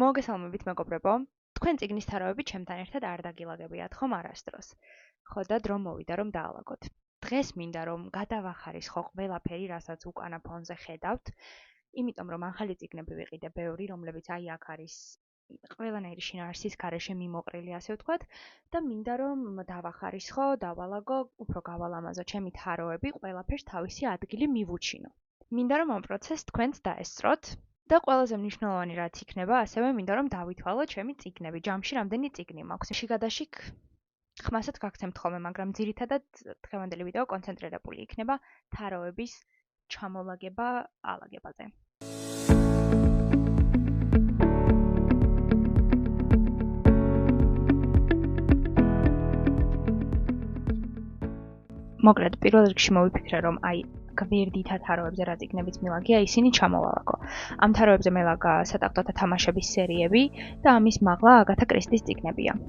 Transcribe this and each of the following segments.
მოგესალმებით მეგობრებო. თქვენ წიგნის თაროები ჩემთან ერთად არ დაგილაგებიათ ხომ არასდროს. ხო და დრო მოვიდა რომ დაალაგოთ. დღეს მინდა რომ გადავახარისხო ყველაფერი, რასაც უკანა ფონზე ხედავთ, იმიტომ რომ ახალი წიგნები ვიყიდე ბევრი, რომლებიც აი აქ არის ყველანაირი შინაარსის გარეშე მიმოყრილი, ასე ვთქვათ, და მინდა რომ დავახარისხო, დავალაგო, უფრო გავალამაზო ჩემი თაროები, ყველაფერს თავისი ადგილი მივუჩინო. მინდა რომ ამ პროცესს თქვენც დაესწროთ. და ყველაზე მნიშვნელოვანი რაც იქნება, ასევე მინდა რომ დავითვალოთ ჩემი წიგნები. ჯამში რამდენი წიგნი მაქვს. შიგადაშიგ ხმასაც გაგცემთ ხოლმე, მაგრამ ძირითადად დღევანდელი ვიდეო კონცენტრირებული იქნება თაროების ჩამოლაგება ალაგებაზე. მოკლედ, პირველ რიგში მოვიფიქრე, რომ აი გვერდითა თაროებზე რა წიგნებიც მილაგია, ისინი ჩამოვალაგო. ამ თაროებზე მელაგა სატახტოთა თამაშების სერიები და ამის მაღლა აგათა კრისტის წიგნებია.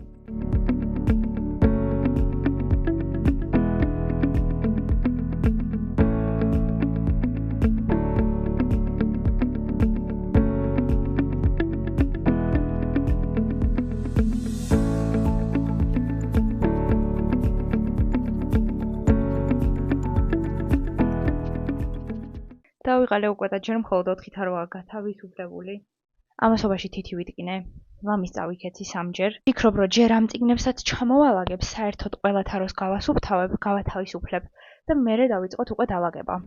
დავიღალე უკვე და ჯერ მხოლოდ 4 თაროა გათავისუფლებული. ამასობაში თითი ვიტკინე. ლამის წავიქეცი 3 ჯერ. ვფიქრობ, რომ ჯერ ამ წიგნებსაც ჩამოვალაგებ, საერთოდ ყველა თაროს გავათავისუფლებ და მერე დავიწყოთ უკვე დალაგება.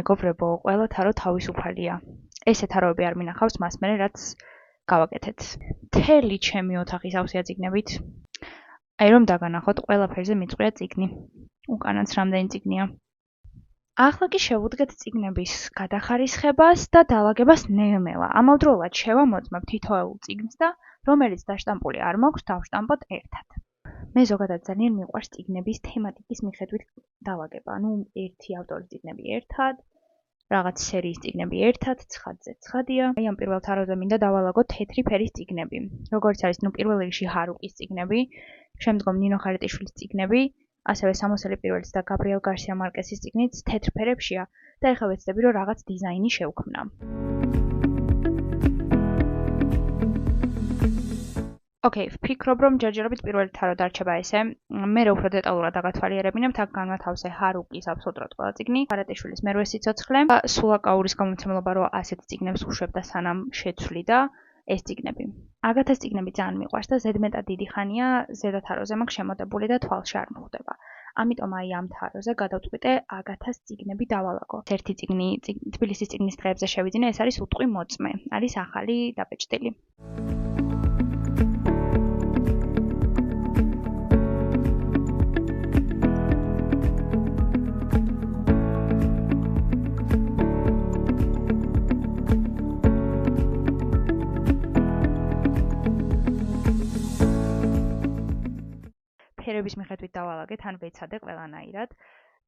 მეგობრებო, ყველა თარო თავისუფალია. ესე თაროები არ მინახავს მას მერე რაც გავაკეთეთ. მთელი ჩემი ოთახი სავსეა წიგნებით. აი რომ დაგანახოთ, ყველაფერზე მიწყვია წიგნი. უკანაც რამდენი წიგნია. ახლა კი შევუდგეთ წიგნების გადახარისხებას და დალაგებას ნელ-ნელა. ამავდროულად შევამოწმებ თითოეულ წიგნს და რომელიც დაშტამპული არ მაქვს, დავშტამპოთ ერთად. მე ზოგადად ძალიან მიყვარს წიგნების თემატიკის მიხედვით დალაგება. ანუ ერთი ავტორის წიგნები ერთად, რაღაც სერიის წიგნები ერთად, ცხადზე ცხადია. აი ამ პირველ თაროზე მინდა დავალაგოთ თეთრი ფერის წიგნები. როგორც არის, პირველ რიგში ჰარუკის წიგნები, შემდგომ ნინო ხარიტაშვილის წიგნები, ასევე სამოსელი პირველის და გაბრიელ გარსია მარკესის წიგნიც თეთრ ფერებშია და ეხლა ვეცდები, რომ რაღაც დიზაინი შევქმნა. ოკეი, ვფიქრობ, რომ ჯერჯერობით პირველი თარო დარჩება ესე. მე უფრო დეტალურად აგათვალიერებინებთ, აქ განვათავსე ჰარუკის აბსოლუტურად ყველა წიგნი, ხარიტაშვილის მერვე სიცოცხლე, სულაკაურის გამომცემლობა რო ასეთ წიგნებს უშვებდა სანამ შეცვლიდა ეს წიგნები. აგათას წიგნები ძალიან მიყვარს და ზედმეტად დიდი ხანია ზედა თაროზე მაქვს შემოდებული და თვალში არ მოხვდება. ამიტომ აი ამ თაროზე გადავწყვიტე აგათას წიგნები დავალაგო. ერთი წიგნი თბილისის წიგნის დღეებზე შევიძინე, ეს არის უტყვი მოწმე. არის ახალი დაბეჭდილი. ფერების მიხედვით დავალაგეთ, ან ვეცადე ყველანაირად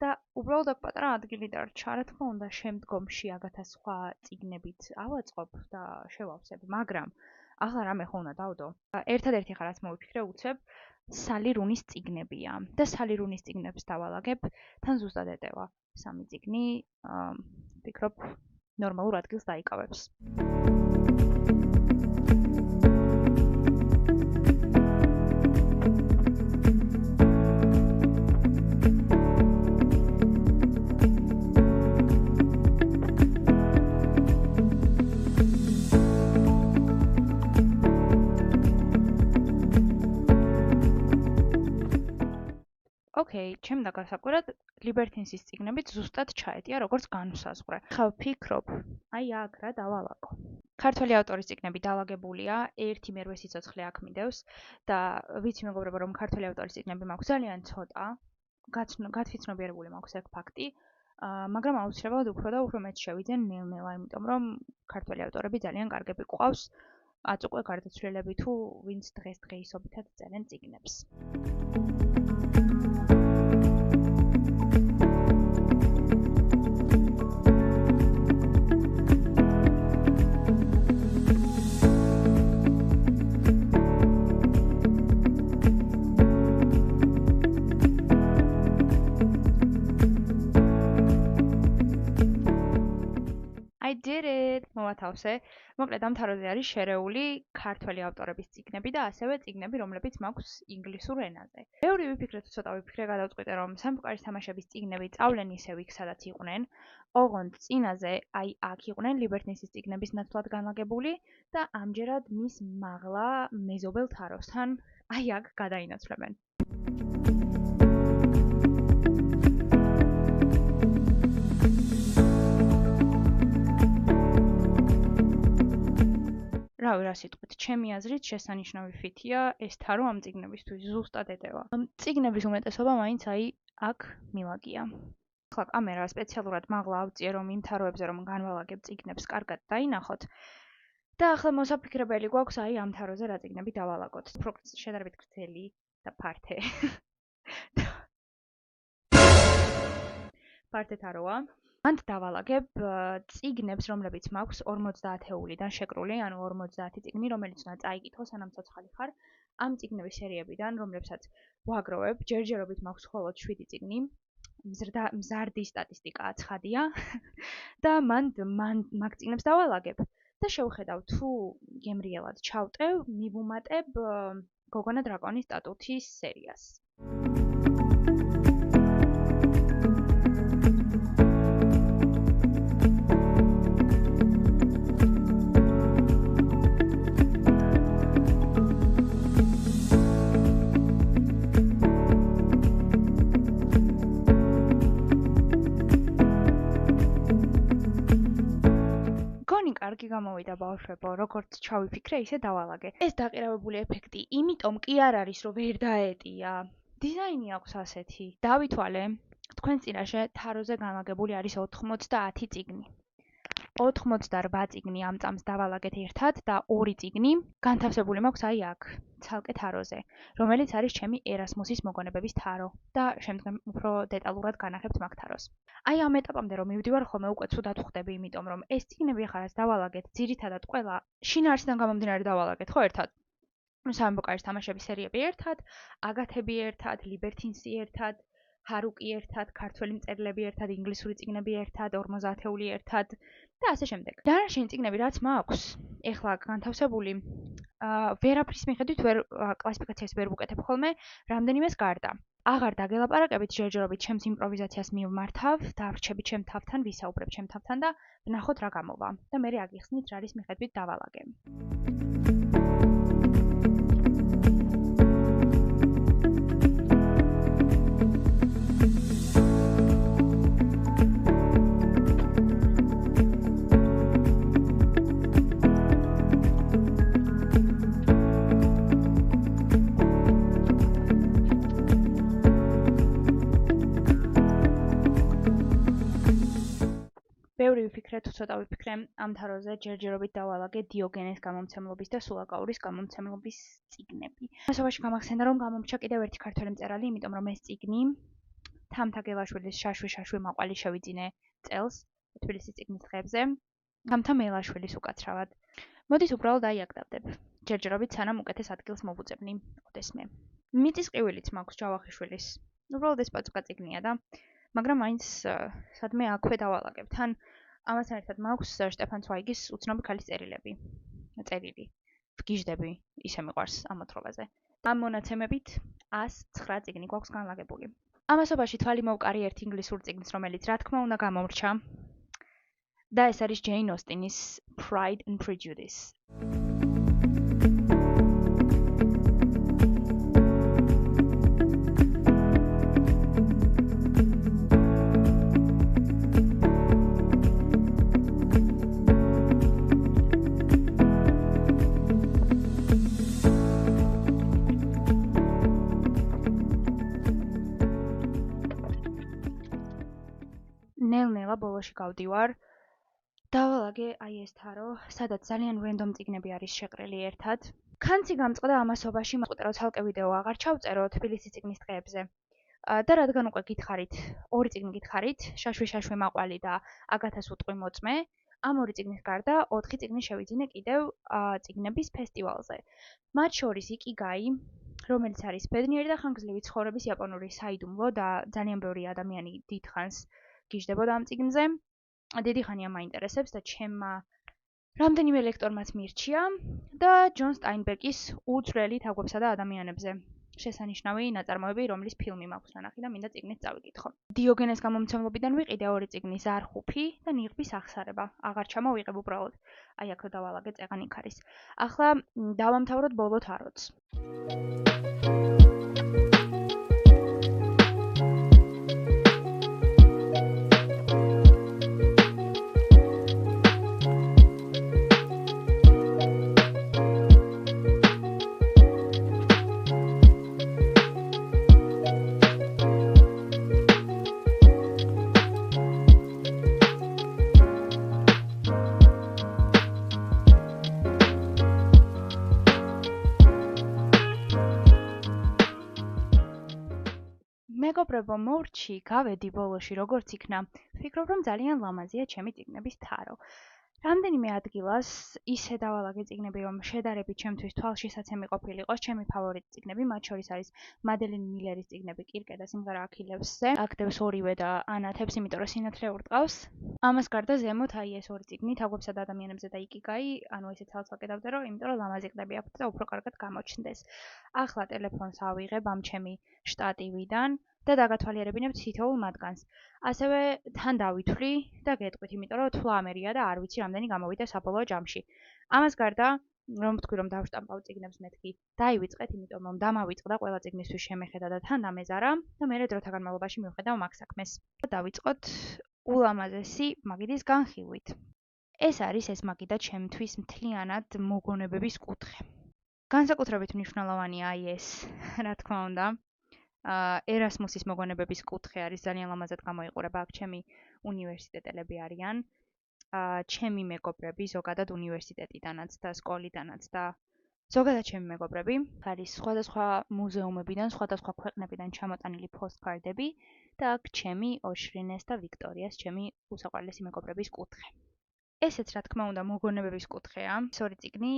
და უბრალოდ აქ პატარა ადგილი დარჩა. რა თქმა უნდა, შემდგომში აგათას სხვა წიგნებით ავაწყობ და შევავსებ, მაგრამ ახლა რამე ხო უნდა დავდო. ერთადერთი ხარ რაც მოვიფიქრე უცებ სალი რუნის წიგნებია და სალი რუნის წიგნებს დავალაგებ, თან ზუსტად ეტევა 3 წიგნი, ვფიქრობ ნორმალურ ადგილს დაიკავებს. ოკეი, ჩემ დაგასაკვირად ლიბერტინსის წიგნებიც ზუსტად ჩაეტია როგორც განუსაზღვრე. ხა ვფიქრობ, აი აქ რა დავალაგო. ქართველი ავტორის წიგნები დაალაგებულია, ერთი მერვე სიცოცხლე აქ მიდევს და ვიცი მეგობრებო, რომ ქართველი ავტორის წიგნები მაქვს ძალიან ცოტა, გათვითცნობიერებული მაქვს ეგ ფაქტი, მაგრამ აუცილებლად უფრო და უფრო მეც შევიძენ ნელ-ნელა, იმიტომ რომ ქართველი ავტორები ძალიან კარგები გვყავს, აწ უკვე გარდაცვლილები თუ ვინც დღესდღეისობითად წერენ წიგნებს. I did it! მოვათავსე. მოკლედ ამ თაროზე არის შერეული ქართველი ავტორების წიგნები და ასევე წიგნები, რომლებიც მაქვს ინგლისურ ენაზე. ბევრი ვიფიქრე თუ ცოტა ვიფიქრე, გადავწყვიტე, რომ სამყაროს თამაშების წიგნები წავლენ ისევ იქ, სადაც იყვნენ. ოღონდ წინაზე, აი აქ იყვნენ ლიბერტინსის წიგნების ნაცვლად განლაგებული და ამჯერად მის მაღლა მეზობელ თაროსთან, აი აქ გადაინაცვლებენ. რავი, რა სიტყვით, ჩემი აზრით შესანიშნავი ფითია ეს თარო ამ წიგნებისთვის ზუსტად ეტევა. წიგნების უმეტესობა მაინც აი აქ მილაგია. ახლა კამერა სპეციალურად მაღლა ავწიე, რომ იმ თაროებზე რომ განვალაგებ წიგნებს კარგად დაინახოთ. და ახლა მოსაფიქრებელი გვაქვს აი ამ თაროზე რა წიგნები დავალაგოთ. უფრო შედარებით გრძელი და ფართე. ფართე თაროა. მანდ დავალაგებ წიგნებს, რომლებიც მაქვს 50-ულიდან შეკრული, ანუ 50 წიგნი, რომელიც უნდა წაიკითხო, სანამ ცოცხალი ხარ. ამ წიგნების სერიებიდან, რომლებსაც ვაგროვებ, ჯერჯერობით მაქვს მხოლოდ 7 წიგნი. მზარდი სტატისტიკაა ცხადია და მანდ მაგ წიგნებს დავალაგებ და შევხედავ თუ გემრიელად ჩავტევ, მივუმატებ გოგონა დრაკონის სტატუთის სერიას. კარგი გამოვიდა ბავშვებო, როგორც ჩავიფიქრე, ისე დავალაგე. ეს დაყირავებული ეფექტი, იმიტომ კი არ არის, რომ ვერ დაეტია. დიზაინი აქვს ასეთი. დავითვალე, თქვენ წინაშე თაროზე განლაგებული არის 90 წიგნი. 88 წიგნი ამ წამს დავალაგეთ ერთად და 2 წიგნი განთავსებული მაქვს აი აქ, ცალკე თაროზე, რომელიც არის ჩემი ერასმუსის მოგონებების თარო და შემდგომ უფრო დეტალურად განახებთ მაგ თაროს. აი ამ ეტაპამდე რომ მივდივარ ხოლმე უკვე ცუდად ხვდები, იმიტომ რომ ეს წიგნები ახლა რაც დავალაგეთ, ძირითადად ყველა შინაარსიდან გამომდინარე დავალაგეთ, ხო ერთად? სამბოკარის თამაშების სერიები ერთად, აგათები ერთად, ლიბერტინსი ერთად, ჰარუკი ერთად, ქართველი მწერლები ერთად, ინგლისური წიგნები ერთად, 50-ული ერთად და ასე შემდეგ. დანარჩენი წიგნები რაც მაქვს, ეხლა განთავსებული, ვერაფრის მიხედვით კლასიფიკაციას ვერ ვუკეთებ ხოლმე, რამდენიმეს გარდა. აღარ დაგელაპარაკებით ჯერჯერობით ჩემს იმპროვიზაციას მივმართავ, დავრჩებით ჩემ თავთან, ვისაუბრებ ჩემ თავთან და ვნახოთ რა გამოვა. და მე აგიხსნით რა არის მიხედვით დავალაგე. ბევრი ვიფიქრე თუ ცოტა ვიფიქრე ამ თაროზე ჯერჯერობით დავალაგე დიოგენეს გამომცემლობის და სულაკაურის გამომცემლობის წიგნები. მასობაში გამახსენდა რომ გამომრჩა კიდევ ერთი ქართველი მწერალი, იმიტომ რომ ეს წიგნი თამთა გელაშვილის შაშვი მაყვალი შევიძინე წელს თბილისის წიგნის დღეებზე. თამთა მელაშვილის უკაცრავად. მოდის უბრალოდ აი აქ დავდებ. ჯერჯერობით სანამ უკეთეს ადგილს მოვუძებნი ოდესმე. მიწის ყივილიც მაქვს ჯავახიშვილის. უბრალოდ ეს პაწუკა წიგნია და მაგრამ მაინც სადმე აქვე დავალაგებ. თან ამასთან ერთად მაქვს შტეფან ცვაიგის უცნობი ქალის წერილები. წერილი. ვგიჟდები, ისე მიყვარს ამ მოთხრობაზე. ამ მონაცემებით 109 წიგნი გვაქვს განლაგებული. ამასობაში თვალი მოვკარი ერთ ინგლისურ წიგნს, რომელიც რა თქმა უნდა გამომრჩა. და ეს არის ჯეინ ოსტინის Pride and Prejudice. ბოლოში გავდივარ. დავალაგე აი ეს თარო, სადაც ძალიან რენდომ წიგნები არის შეყრილი ერთად. კანცი გამწყდა ამასობაში, მოყვიტე რომ ცალკე ვიდეო აღარ ჩავწერო თბილისის წიგნის დღეებზე. და რადგან უკვე გითხარით, ორი წიგნი გითხარით, შაშვი მაყვალი და აგათას უტყვი მოწმე, ამ ორი წიგნის გარდა 4 წიგნი შევიძინე კიდევ წიგნების ფესტივალზე. მათ შორის იკიგაი, რომელიც არის ბედნიერი და ხანგრძლივი ცხოვრების იაპონური საიდუმლო და ძალიან ბევრი ადამიანი დიდხანს გიждდებოდა ამ წიგნზე. დიდი ხანია მაინტერესებს და ჩემმა რამდენიმე ლექტორმაც მირჩია და ჯონ სტაინბეკის უძვრელი თაგვებსა და ადამიანებზე შესანიშნავი ნაწარმოები, რომლის ფილმი მაქვს ნანახი და მინდა წიგნით წავიკითხო. დიოგენეს გამომცემლობიდან ვიყიდე 2 წიგნი ზარხუფი და ნიღბის აღსარება. აღარ ჩამოვიღებ უბრალოდ. აი აქ დავალაგე წეღან იქ არის. ახლა დავამთავროთ ბოლო თაროც. მეგობრებო, მორჩი, გავედი ბოლოში, როგორც იქნა. ვფიქრობ, რომ ძალიან ლამაზია ჩემი წიგნების თარო. რამდენიმე ადგილას ისე დავალაგე წიგნები, რომ შედარებით ჩემთვის თვალშისაცემი ყოფილიყოს ჩემი ფავორიტი წიგნები, მათ შორის არის მადელინ მილერის წიგნები კირკე და სიმღერა აქილევსზე. აქტებს ორივე და ანათებს, იმიტომ რომ სინათლე ურტყავს. ამას გარდა ზემოთ აი ეს ორი წიგნი, თაგვებსა და ადამიანებზე და იკიგაი, ანუ ესე ცალ-ცალკე დავწერო, იმიტომ რომ ლამაზი ყდები აქვთ და უფრო კარგად გამოჩნდეს. ახლა ტელეფონს ავიღებ ამ ჩემი შტატივიდან და დაგათვალიერებინებ თითოეულ მათგანს. ასევე თან დავითვლი და გეტყვით, იმიტომ რომ თვლა ამერია და არ ვიცი რამდენი გამოვიდა საბოლოო ჯამში. ამას გარდა, რომ თქვი რომ დავშტამპავ წიგნებს მეთქი, დაივიწყეთ, იმიტომ რომ დამავიწყდა ყველა წიგნისთვის შემეხედა და თან დამეზარა და მე დროთა განმავლობაში მივხედავ მაგ საქმეს. დავიწყოთ ულამაზესი მაგიდის განხილვით. ეს არის ეს მაგიდა ჩემთვის მთლიანად მოგონებების კუთხე. განსაკუთრებით მნიშვნელოვანია აი ეს, რა თქმა უნდა. ერასმუსის მოგონებების კუთხე არის ძალიან ლამაზად გამოიყურება აქ ჩემი უნივერსიტეტელები არიან. ჩემი მეგობრები ზოგადად უნივერსიტეტიდანაც და სკოლიდანაც და ზოგადად ჩემი მეგობრები არის სხვადასხვა მუზეუმებიდან, სხვადასხვა ქვეყნებიდან ჩამოტანილი პოსტკარდები და აქ ჩემი ოშრინეს და ვიქტორიას ჩემი უსაყვარლესი მეგობრების კუთხე. ესეც რა თქმა უნდა მოგონებების კუთხეა. ეს ორი წიგნი,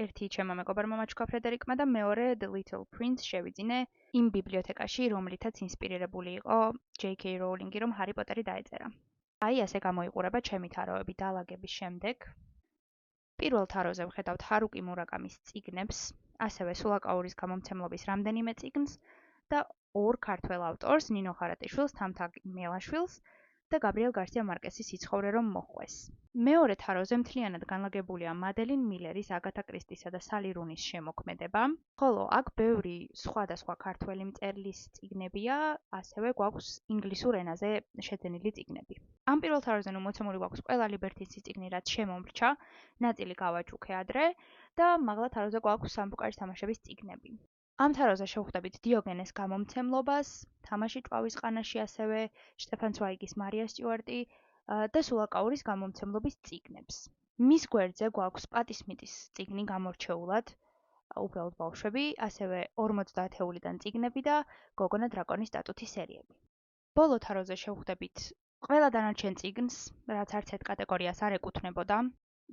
ერთი ჩემმა მეგობრმა მაჩქა ფრედერიკმა და მეორე The Little Prince შევიძინე იმ ბიბლიოთეკაში, რომლითაც ინსპირირებული იყო J.K. Rowling-ი, რომ ჰარი პოტერი დაეწერა. აი ასე გამოიყურება ჩემი თაროები დალაგების შემდეგ. პირველ თაროზე ვხედავთ ჰარუკი მურაკამის წიგნებს, ასევე სულაკაურის გამომცემლობის რამდენიმე წიგნს და ორ ქართველ ავტორს, ნინო ხარატიშვილს, თამთა მელაშვილს და გაბრიელ გარსია მარკესის სიცხოვრე რომ მოხვეს. მეორე თაროზე მთლიანად განლაგებულია მადელინ მილერის, აგათა კრისტისა და სალი რუნის შემოქმედება, ხოლო აქ ბევრი სხვადასხვა ქართველი მწერლის წიგნებია, ასევე გვაქვს ინგლისურ ენაზე შეძენილი წიგნები. ამ პირველ თაროზე მოცემული გვაქვს ყველა ლიბერთისის წიგნი, რაც შემომრჩა, ნაწილი გავაჩუქე ადრე და მაღლა თაროზე გვაქვს სამბუკარის თამაშების წიგნები. ამ თაროზე შევხვდებით დიოგენეს გამომცემლობას, თამაში ჭვავის ყანაში ასევე შტეფან ცვაიგის მარია სტიუარტი და სულაკაურის გამომცემლობის წიგნებს. მის გვერდზე გვაქვს პატი სმიტის წიგნი გამორჩეულად, უბრალოდ ბავშვები, ასევე 50-ეულიდან წიგნები და გოგონა დრაკონის სტატუთის სერიები. ბოლო თაროზე შევხვდებით ყველა დანარჩენ წიგნს, რაც არც ერთ კატეგორიას არ ეკუთვნებოდა.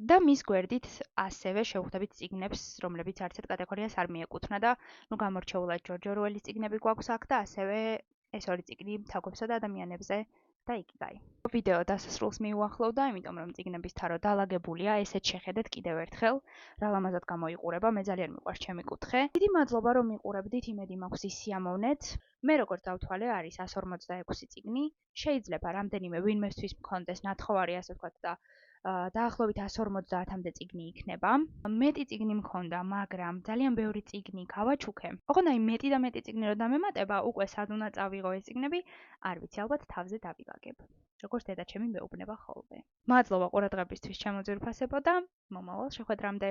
და მის გვერდით ასევე შევხვდებით წიგნებს, რომლებიც არც ერთ კატეგორიას არ მიეკუთვნა და გამორჩეულად ჯორჯ ორუელის წიგნები გვაქვს აქ და ასევე ეს ორი წიგნი თაგვებსა და ადამიანებზე და იკიგაი. ვიდეო დასასრულს მიუახლოვდა, იმიტომ რომ წიგნების თარო დალაგებულია, ესეც შეხედეთ კიდევ ერთხელ, რა ლამაზად გამოიყურება, მე ძალიან მიყვარს ჩემი კუთხე. დიდი მადლობა რომ მიყურებდით, იმედი მაქვს ის სიამოვნეთ. მე როგორც დავთვალე, არის 146 წიგნი, შეიძლება რამდენიმე ვინმესთვის მქონდეს ნათხოვარი, ასე ვთქვათ და დაახლოებით 150-მდე წიგნი იქნება. მეტი წიგნი მქონდა, მაგრამ ძალიან ბევრი წიგნი გავაჩუქე. ოღონდ აი მეტი და მეტი წიგნი რო დამემატება, უკვე სად უნდა წავიღო ეს წიგნები, არ ვიცი, ალბათ თავზე დავიგაგებ. როგორც დედა ჩემი მეუბნება ხოლმე. მადლობა ყურადღებისთვის, ჩემო ძვირფასებო და მომავალ შეხვედრამდე.